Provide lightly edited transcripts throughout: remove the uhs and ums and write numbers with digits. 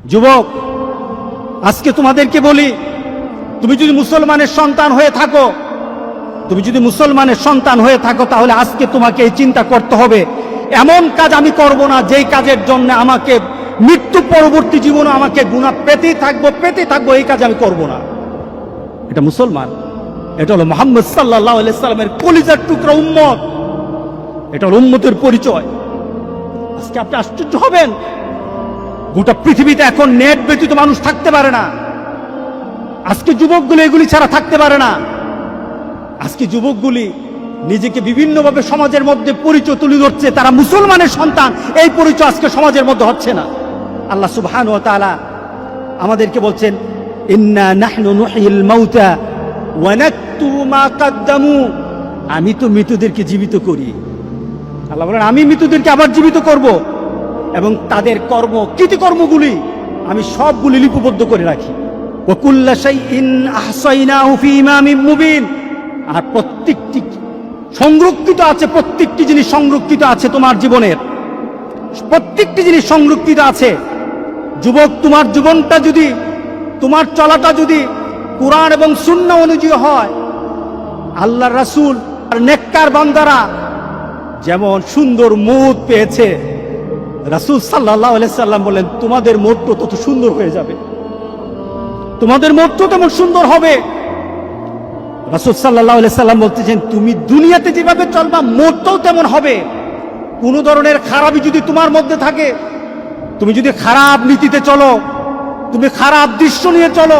যুবক, আজকে তোমাদেরকে বলি, তুমি যদি মুসলমানের সন্তান হয়ে থাকো, তাহলে আজকে তোমাকে এই চিন্তা করতে হবে, এমন কাজ আমি করব না যেই কাজের জন্য আমাকে মৃত্যু পরবর্তী জীবনে আমাকে গুনাহ পেতেই থাকবো, এই কাজ আমি করব না। এটা মুসলমান, এটা হলো মুহাম্মদ সাল্লাল্লাহু আলাইহি সাল্লামের কলিজার টুকরা উম্মত, এটা হলো উম্মতের পরিচয়। আজকে আপনি আশ্চর্য হবেন, গোটা পৃথিবীতে এখন নেট ব্যতীত মানুষ থাকতে পারে না। আজকে যুবকগুলি এগুলি ছাড়া থাকতে পারে না। আজকে যুবকগুলি নিজেকে বিভিন্নভাবে সমাজের মধ্যে পরিচয় তুলে ধরছে, তারা মুসলমানের সন্তান, এই পরিচয় আজকে সমাজের মধ্যে হচ্ছে না। আল্লাহ সুবহানাহু ওয়া তাআলা আমাদেরকে বলছেন, ইন্না নাহনু নুহয়িল মাউতা ওয়া নাকতুবু মা কদ্দামু, আমি তো মৃতদেরকে জীবিত করি। আল্লাহ বলেন, আমি মৃতদেরকে আবার জীবিত করব এবং তাদের কৃতকর্মগুলি আমি সবগুলি লিপিবদ্ধ করে রাখি। ওয়া কুল্লা শাইইন আহসাইনাহু ফি ইমামিন মুবিন, আর প্রত্যেকটি জিনিস সংরক্ষিত আছে তোমার জীবনের, প্রত্যেকটি জিনিস সংরক্ষিত আছে। যুবক, তোমার জীবনটা যদি, তোমার চলাটা যদি কুরআন এবং সুন্নাহ অনুযায়ী হয়, আল্লাহর রাসূল আর নেককার বান্দারা যেমন সুন্দর মউত পেয়েছে, রাসূল সাল্লাল্লাহু আলাইহি সাল্লাম বলেন, তোমাদের মউতও তত সুন্দর হয়ে যাবে, তোমাদের মউতও তেমন সুন্দর হবে। রাসূল সাল্লাল্লাহু আলাইহি সাল্লাম বলতেছেন, তুমি দুনিয়াতে যেভাবে চলবা মউতও তেমন হবে। কোন ধরনের খারাপি যদি তোমার মধ্যে থাকে, তুমি যদি খারাপ নীতিতে চলো, তুমি খারাপ দৃশ্য নিয়ে চলো,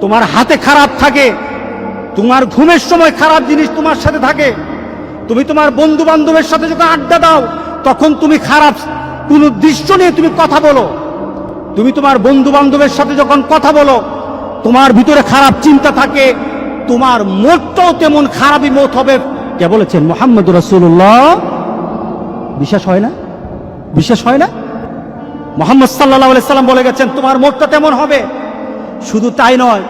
তোমার হাতে খারাপ থাকে, তোমার ঘুমের সময় খারাপ জিনিস তোমার সাথে থাকে, তুমি তোমার বন্ধু বান্ধবের সাথে যখন আড্ডা দাও তখন তুমি খারাপ কোন দৃশ্য নিয়ে তুমি কথা বলো, তুমি তোমার বন্ধু বান্ধবের সাথে যখন কথা বলো তোমার ভিতরে খারাপ চিন্তা থাকে, তোমার মতটাও তেমন খারাপই মত হবে। কে বলেছেন? মুহাম্মদুর রাসূলুল্লাহ। বিশ্বাস হয় না? মুহাম্মদ সাল্লাল্লাহু আলাইহি সাল্লাম বলে গেছেন, তোমার মতটা তেমন হবে। শুধু তাই নয়,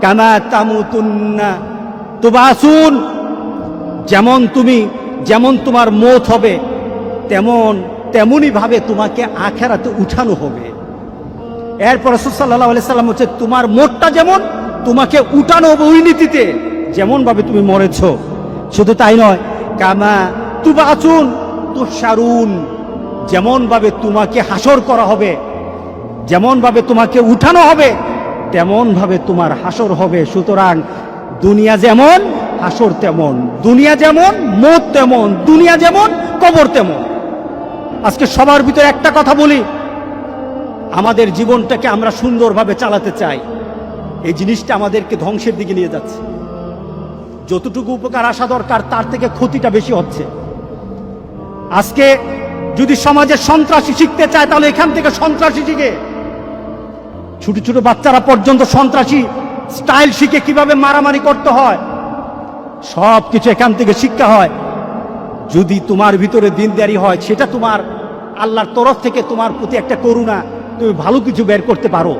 কামা তামুতুন্না তুবাসুন, যেমন তোমার মত হবে তেমনি ভাবে তোমাকে আখিরাতে উঠানো হবে। এরপর রাসূল সাল্লাল্লাহু আলাইহি সাল্লাম বলেছেন, তোমার মতটা যেমন তোমাকে উঠানো হবে ওই নীতিতে, যেমন ভাবে তুমি মরেছো। শুধু তাই নয়, কামা তুবাসুন তুহশারুন, যেমন ভাবে তোমাকে হাসর করা হবে, যেমন ভাবে তোমাকে উঠানো হবে তেমন ভাবে তোমার হাসর হবে। সুতরাং দুনিয়া যেমন হাসর তেমন, দুনিয়া যেমন মত তেমন, দুনিয়া যেমন কবর তেমন। আজকে সবার ভিতরে একটা কথা বলি, আমাদের জীবনটাকে আমরা সুন্দরভাবে চালাতে চাই, এই জিনিসটা আমাদেরকে ধ্বংসের দিকে নিয়ে যাচ্ছে। যতটুকু উপকার আসা দরকার তার থেকে ক্ষতিটা বেশি হচ্ছে। আজকে যদি সমাজে সন্ত্রাসী শিখতে চায় তাহলে এখান থেকে সন্ত্রাসী শিখে, ছোট ছোট বাচ্চারা পর্যন্ত সন্ত্রাসী স্টাইল শিখে কিভাবে মারামারি করতে হয়, সব কিছু এখান থেকে শিক্ষা হয়। যদি তোমার ভিতরে দিনদারি হয়, সেটা তোমার আল্লাহর তরফ থেকে তোমার প্রতি একটা করুণা, তুমি ভালো কিছু বের করতে পারো,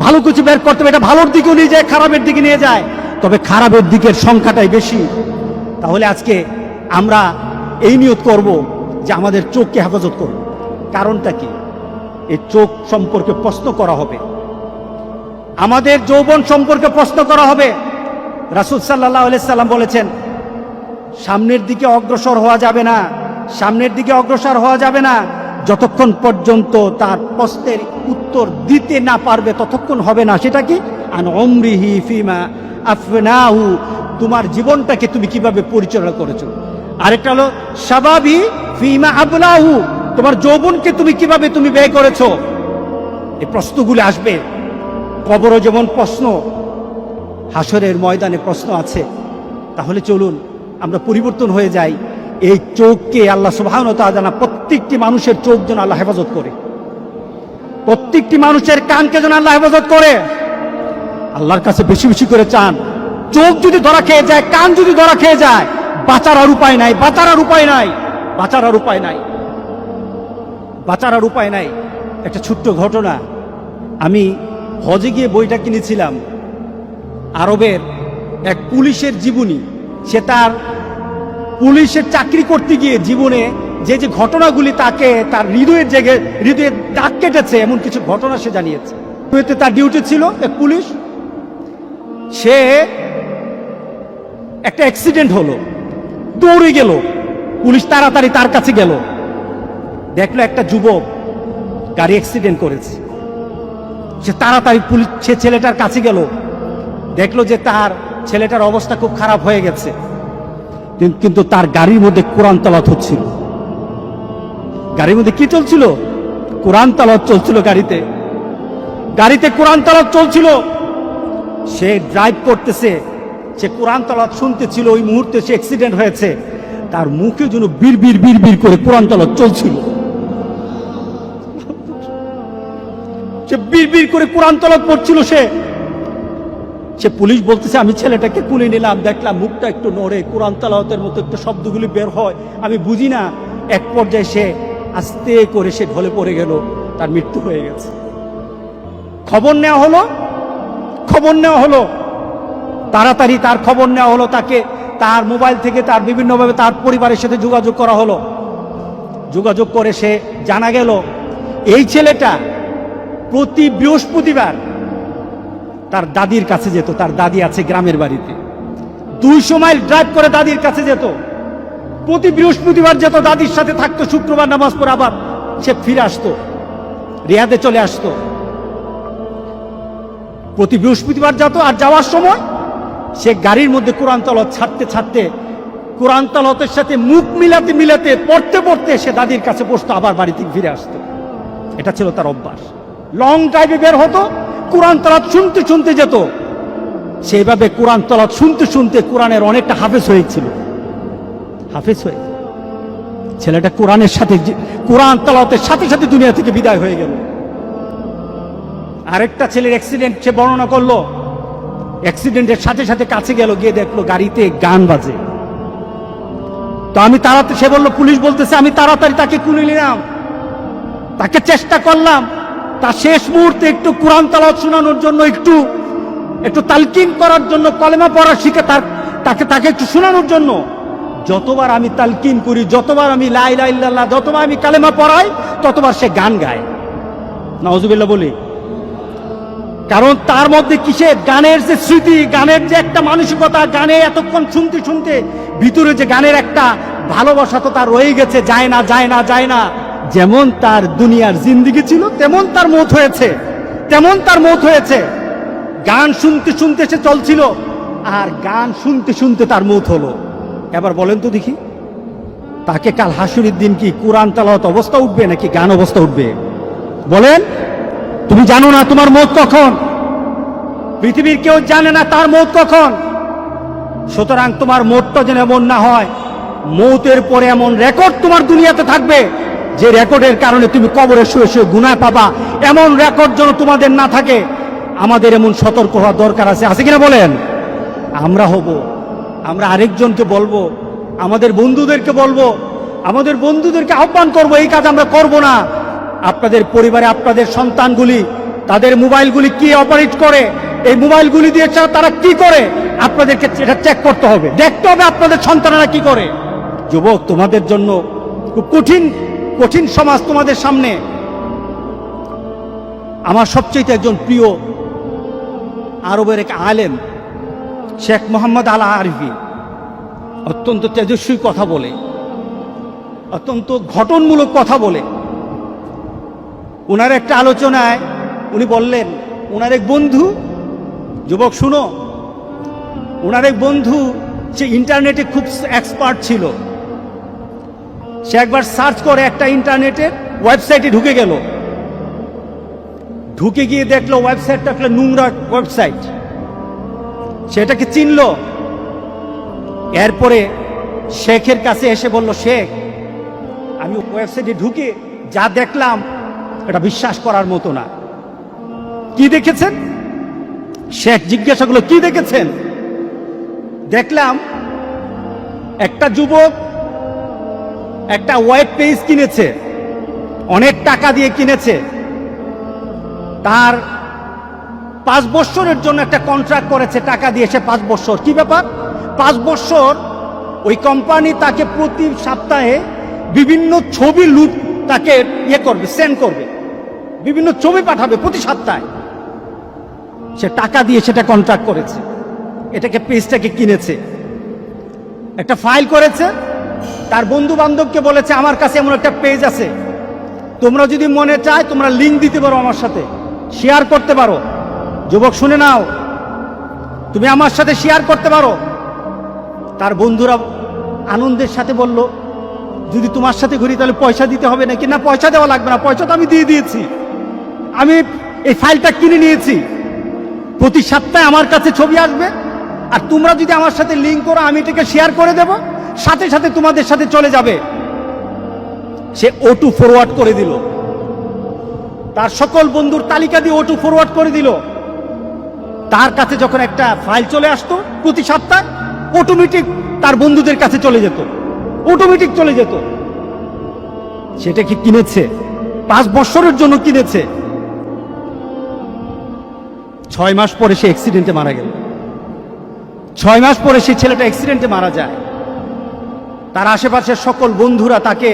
ভালো কিছু বের করতে পারো। এটা ভালোর দিকেও নিয়ে যায়, খারাপের দিকে নিয়ে যায়, তবে খারাপের দিকের সংখ্যাটাই বেশি। তাহলে আজকে আমরা এই নিয়ত করব যে আমাদের চোখকে হেফাজত করব। কারণটা কি? এই চোখ সম্পর্কে প্রশ্ন করা হবে, আমাদের যৌবন সম্পর্কে প্রশ্ন করা হবে। রাসূল সাল্লাল্লাহু আলাইহি সাল্লাম বলেছেন, সামনের দিকে অগ্রসর হওয়া যাবে না যতক্ষণ পর্যন্ত তার প্রশ্নের উত্তর দিতে না পারবে ততক্ষণ হবে না। সেটা কি? আন উমরিহি ফিমা আফনাহু, তোমার জীবনটাকে তুমি কিভাবে পরিচালনা করেছো। আরেকটা হলো শাবাবি ফিমা আবলাহু, তোমার যৌবনকে তুমি কিভাবে ব্যয় করেছো। এই প্রশ্নগুলো আসবে। কবরও যেমন প্রশ্ন, হাসরের ময়দানে প্রশ্ন আছে। তাহলে চলুন আমরা পরিবর্তন হয়ে যাই। এই চোখকে আল্লাহ সুবহানাহু ওয়া তাআলা, প্রত্যেকটি মানুষের চোখ যেন আল্লাহ হেফাজত করে, প্রত্যেকটি মানুষের কানকে যেন আল্লাহ হেফাজত করে। আল্লাহর কাছে বেশি বেশি করে চান। চোখ যদি ধরা খেয়ে যায়, কান যদি ধরা খেয়ে যায়, বাঁচার আর উপায় নাই। একটা ছোট্ট ঘটনা, আমি হজে গিয়ে বইটা কিনেছিলাম, আরবের এক পুলিশের জীবনী। সে তার পুলিশের চাকরি করতে গিয়ে জীবনে যে যে ঘটনাগুলি তাকে তার হৃদয়ে দাগ কেটেছে, এমন কিছু ঘটনা সে জানিয়েছে। তার ডিউটি ছিল এক পুলিশ, সে একটা অ্যাক্সিডেন্ট হলো, দৌড়ে গেল, পুলিশ তাড়াতাড়ি তার কাছে গেল, দেখলো একটা যুবক গাড়ি অ্যাক্সিডেন্ট করেছে। সে তাড়াতাড়ি সে ছেলেটার কাছে গেল, দেখলো যে তার ছেলেটার অবস্থা খুব খারাপ হয়ে গেছে, কিন্তু তার গাড়ির মধ্যে কোরআন তেলাওয়াত হচ্ছিল। গাড়ির মধ্যে কি চলছিল? কোরআন তেলাওয়াত চলছিল। গাড়িতে কোরআন তেলাওয়াত চলছিল। সে ড্রাইভ করতেছে, সে কোরআন তেলাওয়াত শুনতেছিল। ওই মুহূর্তে সে অ্যাক্সিডেন্ট হয়েছে, তার মুখে যেন বিড় করে কোরআন তেলাওয়াত চলছিল। সে বিড় করে কোরআন তেলাওয়াত পড়ছিল। সে পুলিশ বলতেছে, আমি ছেলেটাকে কুলে নিলাম, দেখলাম মুখটা একটু নড়ে, কোরআন তেলাওয়াতের মতো একটু শব্দগুলি বের হয়, আমি বুঝি না। এক পর্যায়ে সে আস্তে করে সে ঢলে পড়ে গেল, তার মৃত্যু হয়ে গেছে। খবর নেওয়া হলো, তাড়াতাড়ি তার খবর নেওয়া হলো, তাকে তার মোবাইল থেকে তার বিভিন্নভাবে তার পরিবারের সাথে যোগাযোগ করা হলো। যোগাযোগ করে সে জানা গেল এই ছেলেটা প্রতি বৃহস্পতিবার তার দাদির কাছে যেত। তার দাদি আছে গ্রামের বাড়িতে, 200 মাইল ড্রাইভ করে দাদির কাছে যেত। প্রতি বৃহস্পতিবার যেত, দাদির সাথে থাকতো, শুক্রবার নামাজ পড়ে আবার সে ফিরে আসতো, রিয়াদে চলে আসতো। প্রতি বৃহস্পতিবার যেত, আর যাওয়ার সময় সে গাড়ির মধ্যে কোরআন তেলাওয়াত ছাড়তে কোরআন তেলাওয়াতের সাথে মুখ মিলাতে পড়তে সে দাদির কাছে বসতো, আবার বাড়িতে ফিরে আসতো। এটা ছিল তার অভ্যাস। লং ড্রাইভে বের হতো, কোরআন তেলাওয়াত শুনতে যেত। সেইভাবে কোরআন তেলাওয়াত শুনতে কোরআনের অনেকটা হাফেজ হয়েছিল। ছেলেটা কোরআন তেলাওয়াতের সাথে দুনিয়া থেকে বিদায় হয়ে গেল। আরেকটা ছেলের অ্যাক্সিডেন্ট সে বর্ণনা করলো। অ্যাক্সিডেন্টের সাথে কাছে গেল, গিয়ে দেখলো গাড়িতে গান বাজে। তো সে বললো, পুলিশ বলতেছে, আমি তাড়াতাড়ি তাকে কুলে নিলাম, তাকে চেষ্টা করলাম তার শেষ মুহূর্তে একটু কোরআন তেলাওয়াত শোনানোর জন্য, একটু তালকিন করার জন্য, কলেমা পড়া শিখে তাকে একটু শোনানোর জন্য। যতবার আমি তালকিন করি, যতবার আমি লা ইলাহা ইল্লাল্লাহ, যতবার আমি কালেমা পড়াই, ততবার সে গান গায়। নাউজুবিল্লাহ বলি। কারণ তার মধ্যে কিসে গানের যে স্মৃতি, গানের যে একটা মানসিকতা, গানে এতক্ষণ শুনতে ভিতরে যে গানের একটা ভালোবাসা তো তার রয়ে গেছে, যায় না। যেমন তার দুনিয়ার জিন্দেগি ছিল, তেমন তার মৌত হয়েছে। গান শুনতে সে চলছিল, আর গান শুনতে তার মৌত হলো। এবার বলেন তো দেখি, তাকে কাল হাসুরের দিন কি কোরআন তেলাওয়াত অবস্থা উঠবে নাকি গান অবস্থা উঠবে? বলেন। তুমি জানো না তোমার মৌত কখন, পৃথিবীর কেউ জানে না তার মৌত কখন। সুতরাং তোমার মৌতটা যেন এমন না হয়, মৌতের পরে এমন রেকর্ড তোমার দুনিয়াতে থাকবে যে রেকর্ডের কারণে তুমি কবরে শুয়ে গুনাহ পাবা। এমন রেকর্ড যেন তোমাদের না থাকে। আমাদের এমন সতর্ক হওয়া দরকার আছে কিনা বলেন? আমরা আরেকজনকে বলবো, আমাদের বন্ধুদেরকে আহ্বান করবো, এই কাজ আমরা করব না। আপনাদের পরিবারে আপনাদের সন্তানগুলি তাদের মোবাইলগুলি কি অপারেট করে, এই মোবাইলগুলি দিয়ে তারা কি করে, আপনাদেরকে এটা চেক করতে হবে, দেখতে হবে আপনাদের সন্তানেরা কি করে। যুবক, তোমাদের জন্য খুব কঠিন সমাজ তোমাদের সামনে। আমার সবচেয়ে একজন প্রিয় আরবের এক আলেম শেখ মোহাম্মদ আল আরফি অত্যন্ত তেজস্বী কথা বলে, অত্যন্ত ঘটনমূলক কথা বলে। ওনার একটা আলোচনায় উনি বললেন, ওনার এক বন্ধু, যুবক শুনো, ওনার এক বন্ধু সে ইন্টারনেটে খুব এক্সপার্ট ছিল। সে একবার সার্চ করে একটা ইন্টারনেটের ওয়েবসাইটে ঢুকে গিয়ে দেখলো ওয়েবসাইটটা একটা নোংরা ওয়েবসাইট। সেটাকে চিনল। এরপরে শেখের কাছে এসে বলল, শেখ, আমি ওয়েবসাইটে ঢুকে যা দেখলাম এটা বিশ্বাস করার মতো না। কি দেখেছেন? শেখ জিজ্ঞাসা করলো, কি দেখেছেন? দেখলাম একটা যুবক একটা ওয়েব পেজ কিনেছে, অনেক টাকা দিয়ে কিনেছে। তার 5 বছরের জন্য একটা কন্ট্রাক্ট করেছে, টাকা দিয়ে সে 5 বছর। কি ব্যাপার? 5 বছর ওই কোম্পানি তাকে প্রতি সপ্তাহে বিভিন্ন ছবি লুট তাকে করবে, সেন্ড করবে, বিভিন্ন ছবি পাঠাবে প্রতি সপ্তাহে। সে টাকা দিয়ে সেটা কন্ট্রাক্ট করেছে, এটাকে পেজটাকে কিনেছে, একটা ফাইল করেছে, তার বন্ধু বান্ধবকে বলেছে আমার কাছে এমন একটা পেজ আছে, তোমরা যদি মনে চায় তোমরা লিঙ্ক দিতে পারো, আমার সাথে শেয়ার করতে পারো। যুবক শুনে নাও, তুমি আমার সাথে শেয়ার করতে পারো। তার বন্ধুরা আনন্দের সাথে বলল, যদি তোমার সাথে ঘুরি তাহলে পয়সা দিতে হবে নাকি? না, পয়সা দেওয়া লাগবে না, পয়সা তো আমি দিয়ে দিয়েছি, আমি এই ফাইলটা কিনে নিয়েছি, প্রতি সপ্তাহে আমার কাছে ছবি আসবে, আর তোমরা যদি আমার সাথে লিঙ্ক করো আমি এটাকে শেয়ার করে দেব, সাথে সাথে তোমাদের সাথে চলে যাবে। সে O2 ফরওয়ার্ড করে দিল, তার সকল বন্ধুর তালিকা দিয়ে O2 ফরওয়ার্ড করে দিল। তার কাছে যখন একটা ফাইল চলে আসতো প্রতি সপ্তাহে, অটোমেটিক তার বন্ধুদের কাছে চলে যেত, অটোমেটিক চলে যেত। সেটা কি কিনেছে? 5 বছরের জন্য কিনেছে। 6 মাস পরে সে অ্যাক্সিডেন্টে মারা গেল। 6 মাস পরে সেই ছেলেটা অ্যাক্সিডেন্টে মারা যায়। তার আশেপাশের সকল বন্ধুরা তাকে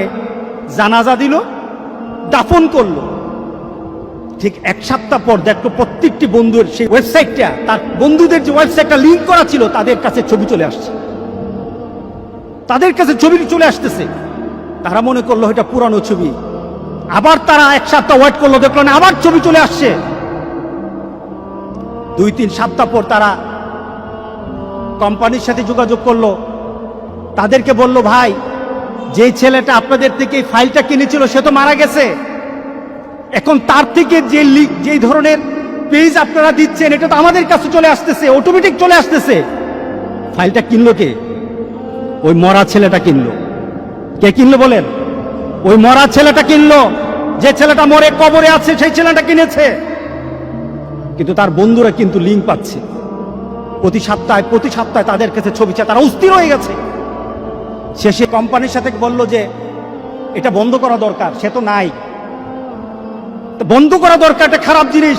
জানাজা দিল, দাফন করলো। ঠিক 1 সপ্তাহ পর দেখলো প্রত্যেকটি বন্ধুর সেই ওয়েবসাইটটা, তার বন্ধুদের যে ওয়েবসাইটটা লিঙ্ক করা ছিল, তাদের কাছে ছবি চলে আসছে, তাদের কাছে ছবি চলে আসতেছে। তারা মনে করলো এটা পুরানো ছবি। আবার তারা 1 সপ্তাহ ওয়েট করলো, দেখলো না, আবার ছবি চলে আসছে। 2-3 সপ্তাহ পর তারা কোম্পানির সাথে যোগাযোগ করলো, তাদেরকে বলল, ভাই, যেই ছেলেটা আপনাদের থেকে এই ফাইলটা কিনেছিল সে তো মারা গেছে, এখন তার থেকে যে ধরনের পেজ আপনারা দিচ্ছেন এটা তো আমাদের কাছে চলে আসতেছে, অটোমেটিক চলে আসতেছে। ফাইলটা কিনলো কে? ওই মরা ছেলেটা কিনলো। কে কিনলো বলেন? ওই মরা ছেলেটা কিনলো। যে ছেলেটা মরে কবরে আছে সেই ছেলেটা কিনেছে। কিন্তু তার বন্ধুরা কিন্তু লিঙ্ক পাচ্ছে প্রতি সপ্তাহে তাদের কাছে ছবি চায়। তারা অস্থির হয়ে গেছে। শেষে কোম্পানির সাথে বলল যে এটা বন্ধ করা দরকার, সে তো নাই, বন্ধ করা দরকার, এটা খারাপ জিনিস।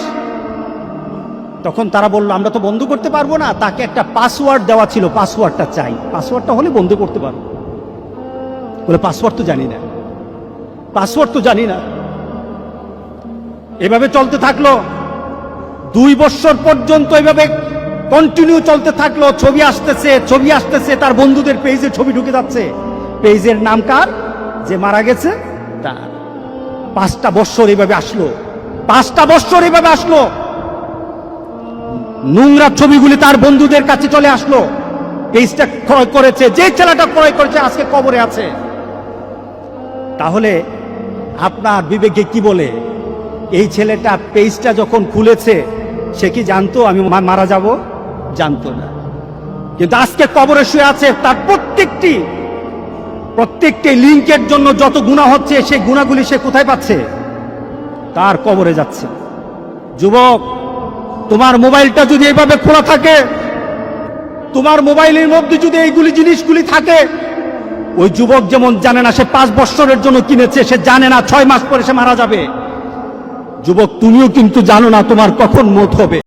তখন তারা বলল আমরা তো বন্ধ করতে পারবো না, তাকে একটা পাসওয়ার্ড দেওয়া ছিল, পাসওয়ার্ডটা চাই, পাসওয়ার্ডটা হলে বন্ধ করতে পারবো। বলে পাসওয়ার্ড তো জানি না, পাসওয়ার্ড তো জানি না। এভাবে চলতে থাকলো 2 বছর পর্যন্ত, এভাবে কন্টিনিউ চলতে থাকলো। ছবি আসতেছে, তার বন্ধুদের পেজে ছবি ঢুকে যাচ্ছে। পেজের নাম কার? যে মারা গেছে তার। 5টা বছর এইভাবে আসলো, 5টা বছর এইভাবে আসলো। নোংরা ছবিগুলি তার বন্ধুদের কাছে চলে আসলো। পেজটা ক্রয় করেছে, যে ছেলেটা ক্রয় করেছে আজকে কবরে আছে। তাহলে আপনার বিবেকে কি বলে? এই ছেলেটা পেজটা যখন খুলেছে সে কি জানতো আমি মারা যাব? জানতো না। কিন্তু আজকে কবরে শুয়ে আছে। তার প্রত্যেকটি লিঙ্কের জন্য যত গুনাহ হচ্ছে, সেই গুনাহগুলি সে কোথায় পাচ্ছে? তার কবরে যাচ্ছে। যুবক, তোমার মোবাইলটা যদি এইভাবে খোলা থাকে, তোমার মোবাইলের মধ্যে যদি এইগুলি জিনিসগুলি থাকে, ওই যুবক যেমন জানে না সে 5 বছরের জন্য কিনেছে, সে জানে না 6 মাস পরে সে মারা যাবে। যুবক, তুমিও কিন্তু জানো না তোমার কখন মৌত হবে।